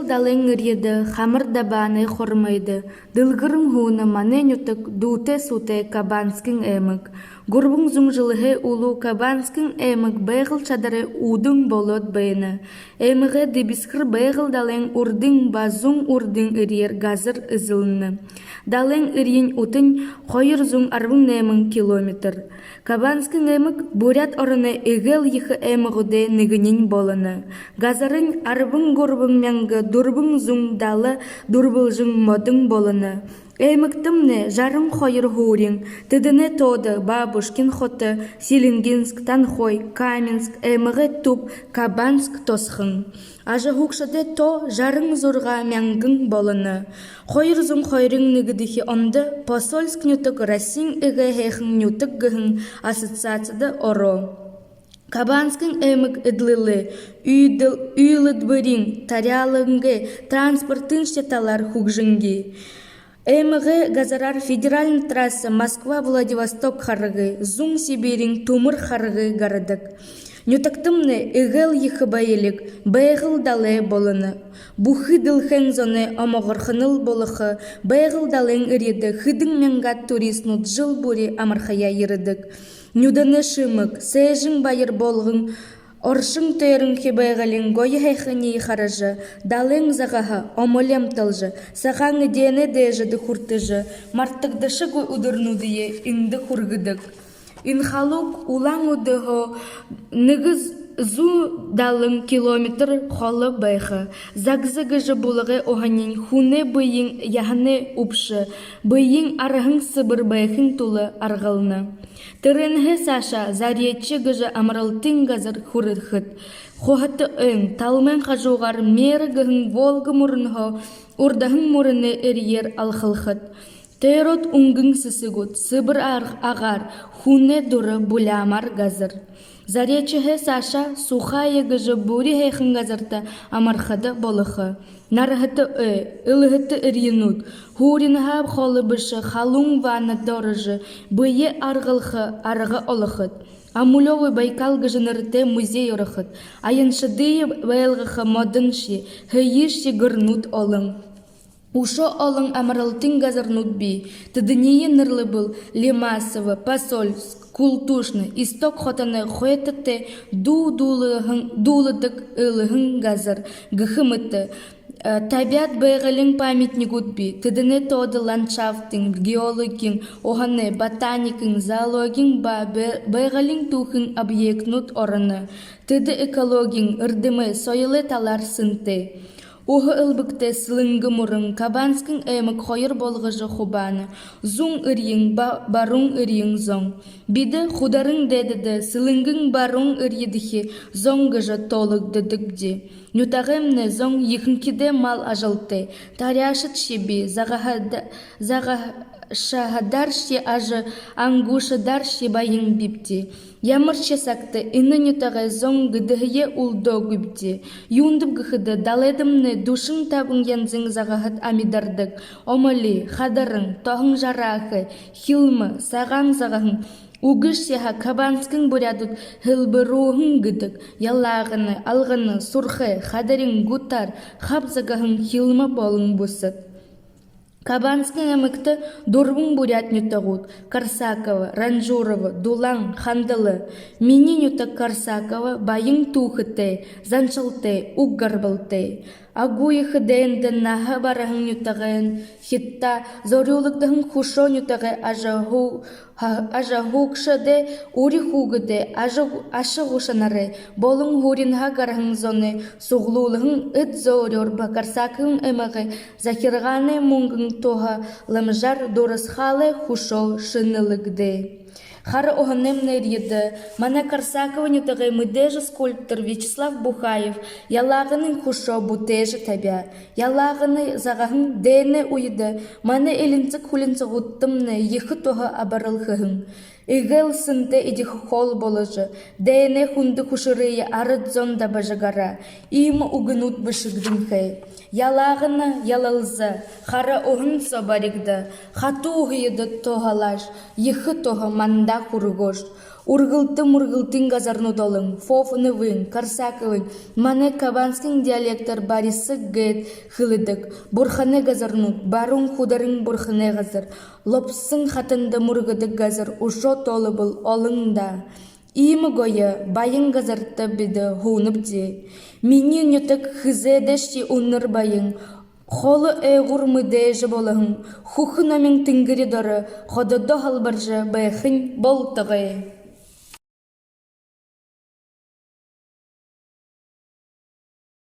далең ырьеді, хамыр дабаны хормайды, дылгырың хуны манен ютык дуте-суте кабанскин эмык. Гурбун зум жылыхе улу кабанскин эмык бэйгыл чадары удың болот бэйны. Эмыге дебискыр бэйгыл далең урдың базун урдың ырьер газыр ызылны. Далең ырьен утын хойыр зум арбын эмын километр. Кабанскин эмык бурят орыны эгел йыхы эмыгуде нигынен болыны. Газарын арбын гурбын мяңгы дурбын зум далы дурбылжың модың болыны. Эмыктымны жарым хойыр хурин, тыдыны тоды Бабушкин хоты, Селенгинск, Танхой, Каменск, эмыгы туп, Кабанск тосхын. Ажы хукшыды то жарың зурға мяңгын болыны. Хойыр зум хойрың нигідіхи онды посольск нютык Расин ыгы хейхын нютык гыхын ассоциацияды оро. Кабанскин эмык ыдлылы, уйлыдбырин, тарялыңгы, транспортын штеталар хукжынги. Эмыгы газарар федеральный трасса Москва-Владивосток харыгы, Зум Сибирин Тумыр харыгы гарадык. Нютактымны ыгыл йыхы байылык, бэйгыл далэ болыны. Бухы дылхэн зоны омоғырхыныл болықы, бэйгыл далэн ыреді хыдың мяңгат туристнут жыл бури амархая ерідік. Нюданы шымык, сэжің байыр болғын, оршың тойрың хебайғалин гойы хайхыни харыжы, далың зағаға, омолем тылжы, сағаңы дене дежіді хуртыжы, марттықдышы гой удырнудые инді хургыдық. Инхалук улаң удығы нығыз зу далың километр холы байхы. Загзыгыжы булығы оғанин хуне бұйын яғыны ұпшы, бұйын арығын сыбыр байхын тулы арғылны. Тырынғы Саша зариетчі гыжы амыралтын газыр хурыдхыд. Хохаты өң талмен қажуғар мері гығын волғы мұрынғы, урдағын мұрыны әрьер алхылхыд. Тейрот уңгың сысыгут, сыбыр ағар, хуне дұры бұлямар газыр. Зариетчігі Саша сухайы гыжы бұри хейхын газырты амархады болықы. Нарыхыты ылыхыты ырьынут, хуринға қолы бұшы халуң ваны дорыжы, бұйы арғылқы арғы олықыд. Амулёвы Байкал гыжынырты музей орықыд, айыншыдыйы байлғықы модынши, хыйыши гырнут олың. Ушо олың амаралтын газырнут би, тыдынейі нырлы был Лемасовы, Посольск, Култушны, Исток хотаны хойетыты дулыдық ылығын газыр, гыхымыты. Табиат бэйгалин памятник утби, тыдыны тоды ландшафтың, геологин, оғаны, ботаникин, зоологин ба бэйгалин тухын объектнут орыны, тыды экологин, ырдымы, сойылы талар сынты. Оғы ылбыкты сылыңғы мұрын, Кабанскин эмік хойыр болғыжы хубаны, зұң ырйың, барың ырйың зоң. Биді хударың дедіді, сылыңғың барың ырйедіхи, зоңғыжы толық дедікді. Нютағымны зоң ехінкіде мал ажылты, таряшыт шеби, шагадар ше ажы ангушадар ше байын бипти. Ямырче сакты ины нютағай зоң гыдыгые улдо гүбти. Юндып гыхыды даледымны душын табын янзың зағахыт амидардык. Омали, хадарың, тоғын жарақы, хилмы, саған зағахын. Угыш сеха Кабанскин бурядут хылбыруғын гыдык. Ялағыны, алғыны, сурхы, хадарың гутар, хабзағахын хилмы болың бұсыт. Кабанскин эмыкты дурбун бурят нютагут, Корсакова, Ранжурова, Дулаң, Хандылы. Мини нютак Корсакова, байың тухыты, занчылты, уггарбылты. Агуйы дейінді наға барағын нютағын, хитта зорюлықтығын хушо нютағы ажа хукшыды, ури хугыды, ашы хушанары, болың хуринға гарағын зоны, суғлулығын үт зорюр бакарсакын эмағы, захирғаны мұңғын тоға ламжар дұрысхалы хушо шынылыгды. Хары оғанымны еді, мана Корсакова нютағы мүдежі скульптор Вячеслав Бухаев, ялағының хушо бұтежі табя. Ялағыны зағағын дәйіні ұйды, мана елінцік хулінці ғуттымны ехі тоға абарылғығын. Игыл сынты идих хол болыжы, дәйіні хунды хушырые арыд зонда бажығара, имы угынут бышыгдың хай. Ялағыны ялалзы, хара оғын собаригды, хату ұғыйды тоғалаш, ехі тоға манда құрғош. Ургылты-мургылтын газарнудолың, Фофынывын, Карсаковын, мане кабанскин диалектор барисы гэт хылыдык, бурхане газарнуд, барун хударың бурхане газар, лопсын хатында мургыдык газар, ушо толы был олыңда. Имы гойы байын газарты биді хуынып де. Мені нютык хызедешти унныр байын, Холы эйгур мыдежі болығын, хухын амин тінгірі доры, ходыды халбаржы байхын болтығы.